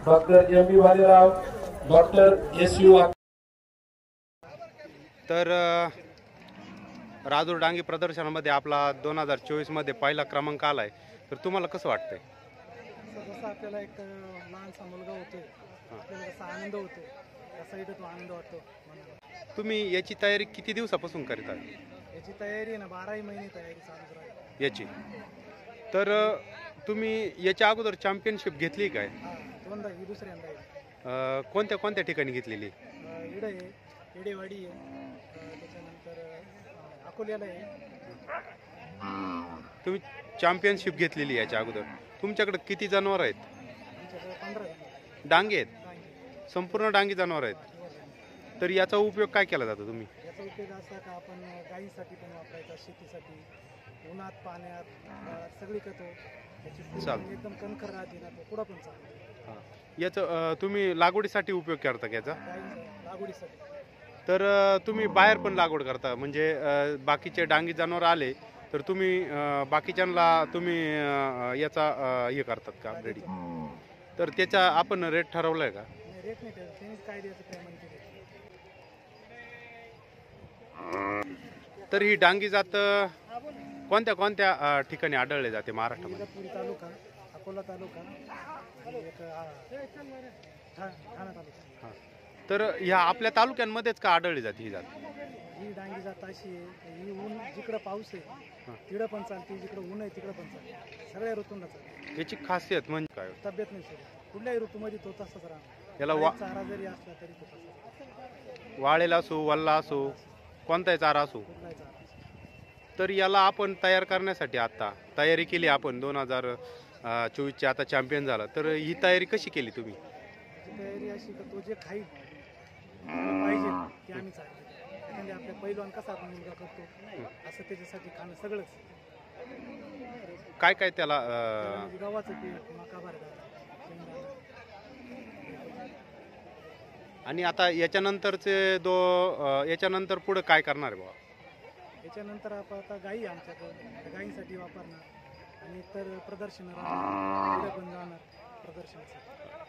Doctor M बी Bhalerao, doctor S U. तर राजूर डांगी प्रदर्शनामध्ये आपला 2024 मध्ये पहिला क्रमांक आलाय, तर तुम्हाला कसं वाटतंय? जसं आपल्याला एक लहानसा मुलगा होतो, आपल्याला कसा आनंद होतो, तसा इथं तो आनंद वाटतो मनाला. तुम्ही याची तयारी किती दिवसापासून करीत आहे? याची तयारी आहे ना 12 महिने तयारी चालू राहील याची. तर तुम्ही याच्या अगोदर चॅम्पियनशिप घेतली काय? दोनदा, ही दुसऱ्यांदा आहे. कोणत्या कोणत्या ठिकाणी घेतलेली? इडं आहे, येडेवाडी आहे, त्याच्यानंतर अकोल्याला आहे. तुम्ही चॅम्पियनशिप घेतलेली याच्या अगोदर. तुमच्याकडे किती जनावर आहेत? आमच्याकडे 15 डांगे आहेत, संपूर्ण डांगी जनावर आहेत. तर याचा उपयोग काय केला जातो तुम्ही? याचा उपयोग असा का आपण गायीसाठी पण वापरायचा, शेतीसाठी, उन्हात पाण्यात सगळी करतो. याची एकदम कणखर राहते ना, तो पुढं पण चालतो. याचं तुम्ही लागवडीसाठी उपयोग करता का याचा? लागवडीसाठी. तर तुम्ही बाहेर पण लागवड करता, म्हणजे बाकीचे डांगी जनावर आले तर तुम्ही बाकीच्यांना तुम्ही याचा हे करतात का रेडी? तर त्याचा आपण रेट ठरवलाय का? रेट नाही ठरवलं, त्यांनीच काय द्यायचं पेमेंट केलं. तर ही डांगी जात कोणत्या कोणत्या ठिकाणी आढळले जाते महाराष्ट्रामध्ये? इगतपुरी तालुका, अकोला तालुका, एक ठाणा तालुका. तर ह्या आपल्या तालुक्यांमध्येच का आढळली जाते ही जात? ही डांगी जात अशी आहे, ही ऊन जिकडं पाऊस आहे तिकडं पण चालते, जिकडं ऊन आहे तिकडं पण चालते, सगळ्या ऋतूंना चालते. याची खासियत म्हणजे काय? तब्येत नाही सोडत, कुठल्याही ऋतूमध्ये तो तसाच राहणार. याला चारा जरी असला तरी तो तसाच, वाळेला असो, वल्ला असो, कोणताही चारा असो. कुठलाही चारा. तर याला आपण तयार करण्यासाठी आता तयारी केली आपण 2024ची, आता चॅम्पियन झाला, तर ही तयारी कशी केली तुम्ही? तयारी अशी का तो जे खाईल पाहिजे ते आम्ही चालतो. म्हणजे आपल्या पैलवान कसा आपण मुलगा करतो असं त्याच्यासाठी खाणं सगळंच. काय काय त्याला म्हणजे गव्हाचं पीठ, मका भरडा, शेंगदाणा. आणि आता याच्यानंतरचे याच्यानंतर पुढे काय करणार आहे बाबा? याच्यानंतर आपण आता गाई आमच्याकडे गाईंसाठी वापरणार आणि इतर प्रदर्शन पण जाणार प्रदर्शनासाठी.